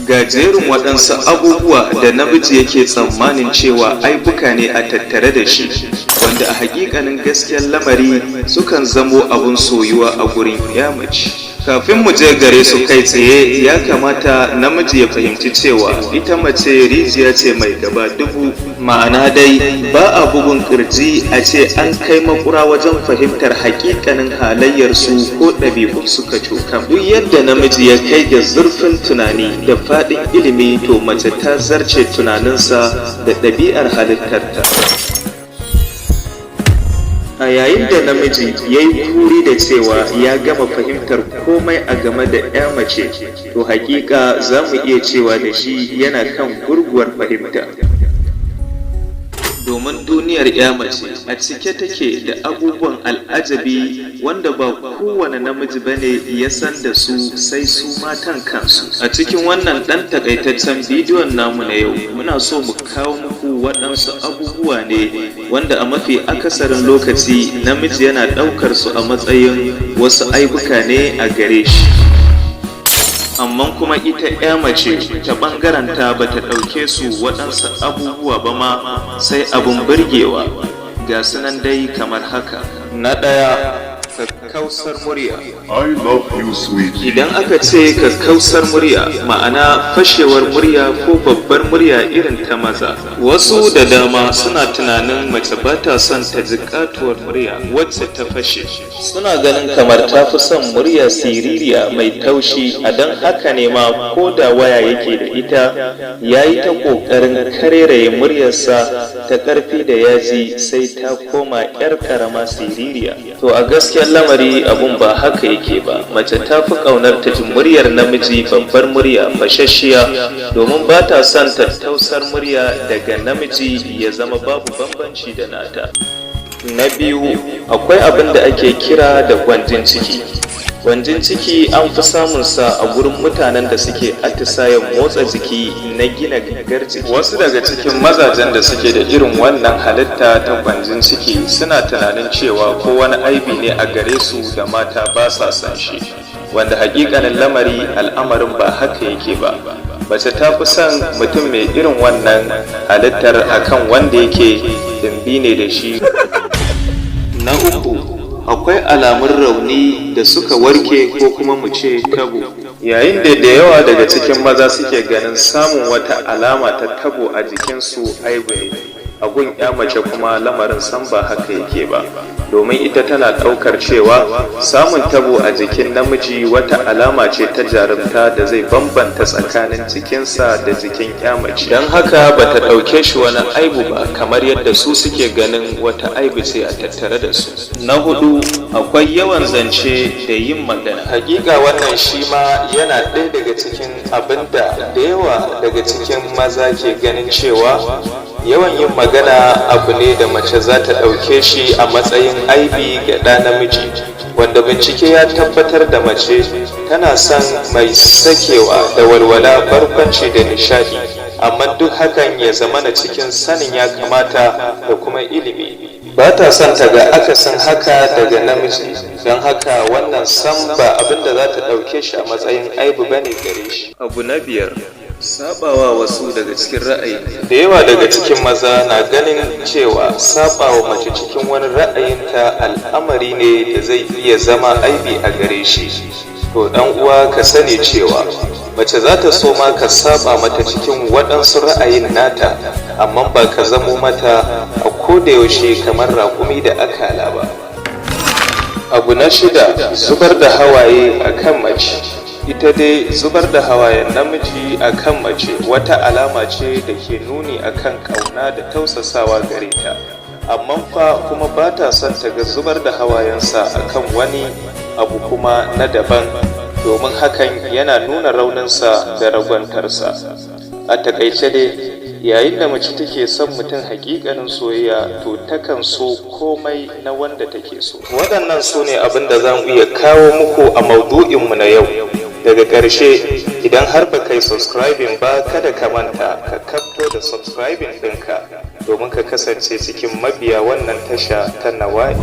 Ga jerin waɗansu abubuwa da namiji yake tsammanin cewa aibuka ne a tattare da shi, wanda a haƙiƙanin gaskiyar lamari sukan zamo abun soyuwa a gurin ya mace. Kafin mu je gare su kai tsaye, ya kamata namiji ya fahimci cewa ita mace rijiya ce mai gaba dubu. Ma'ana dai ba a bugun kirji a ce an kai makura wajen fahimtar haƙiƙanin halayyarsu ko ɗabi'unsu ka cokan. Duk yadda namiji ya kai ga zurfin tunani da faɗin ilimi, to mace ta zarce tunaninsa da ɗabi'ar halittarta. A yayin da namiji ya yi kuri da cewa ya gama fahimtar komai a game da ya mace, to hakika za mu iya cewa da shi yana kan gurguwar fahimta. Domin duniyar ya mace a cike take da abubuwan al'ajabi wanda ba kowane namiji bane ya san da su sai su matan kansu. A cikin wannan ɗan takaitaccen bidiyon namu na yau, muna so mu kawo muku waɗansu abubuwa ne wanda a mafi akasarin lokaci namiji yana ɗaukar su a matsayin wasu aibuka ne a gare shi. Amma kuma ita ya mace ta ɓangaranta ba ta ɗauke su waɗansu abubuwa ba ma sai abun burgewa. Ga sunan dai kamar haka. Na ɗaya, kakkausar murya. I love you, sweetie. Idan aka ce kakkausar murya, ma'ana fashewar murya ko babbar murya irin ta maza. Wasu da dama suna tunanin mace ba ta son ta ji katuwar murya wacce ta fashe. Suna ganin kamar ta fi son murya siririya mai taushi, a don haka ne ma ko da waya yake da ita, ya yi ta ƙoƙarin kareraye muryarsa ta ƙarfi da yaji sai ta koma 'yar ƙarama siririya. To a gaskiyar lamari abun ba haka yake ba. Mace ta fi ƙaunar ta ji muryar namiji babbar murya fashashiya, domin ba ta son tattausar murya daga namiji ya zama babu bambanci da nata. Na biyu, akwai abin da ake kira da gwanjin ciki. Gwanjin ciki an fi samunsa a gurin mutanen da suke atisayen motsa jiki na gina gangar jiki. Wasu daga cikin mazajen da suke da irin wannan halitta ta gwanjin ciki suna tunanin cewa ko wani aibi ne a gare su da mata ba sa son shi, wanda hakikanin lamari al'amarin ba haka yake ba. Mace ta fi son mutum mai irin wannan halittar akan wanda yake dimbi ne da shi. Na uku, akwai alamun rauni da suka warke ko kuma mu ce tabo. Yayin da yawa daga cikin maza suke ganin samun wata alama ta tabo a jikinsu aibu ne, a gun ya mace kuma lamarin san ba haka yake ba, domin ita tana ɗaukar cewa samun tabo a jikin namiji wata alama ce ta jarumta da zai bambanta tsakanin jikinsa da jikin ya mace. Don haka ba ta ɗauke shi wani aibu ba, kamar yadda su suke ganin wata aibu ce a tattare da su. Na hudu, akwai yawan zance da yin magana. Hakika wannan shi ma yana ɗaya daga cikin abin da yawa daga cikin maza ke ganin cewa yawan yin magana abu ne da mace za ta ɗauke shi a matsayin aibi ga ɗa namiji, wanda bincike ya tabbatar da mace tana son mai sakewa da walwala, barkwanci da nishadi, amma duk hakan ya zamana cikin sanin ya kamata da kuma ilimi. Ba ta son ta ga akasin haka daga namiji, don haka wannan sam ba abin da za ta ɗauke shi a matsayin aibu bane gare shi. Abu na biyar, sabawa wasu daga cikin ra'ayi. Da yawa daga cikin maza na ganin cewa sabawa mace cikin wani ra'ayinta al'amari ne da zai iya zama aibi a gare shi. To dan uwa, ka sani cewa mace za ta so ma ka saba mata cikin waɗansu ra'ayin nata, amma ba ka zamo mata a koda yaushe kamar raƙumi da akala ba. Abu na shida, zubar da hawaye akan mace. Ita dai zubar da hawayen namiji a kan mace wata alama ce da ke nuni a kan ƙauna da tausasawa gare ta, amma fa kuma ba ta son ta ga zubar da hawayensa a kan wani abu kuma na daban, domin hakan yana nuna rauninsa da ragwantarsa. A takaice dai, yayin da mace take son mutum hakikanin soyayya, to takan so komai na wanda take so. Waɗannan su ne abin da za mu iya kawo muku a maudu'inmu na yau. Daga ƙarshe, idan har ba kai subscribing ba, kada ka manta ka kafto da subscribing ɗinka domin ka kasance cikin mabiya wannan tasha ta Nawa'ib.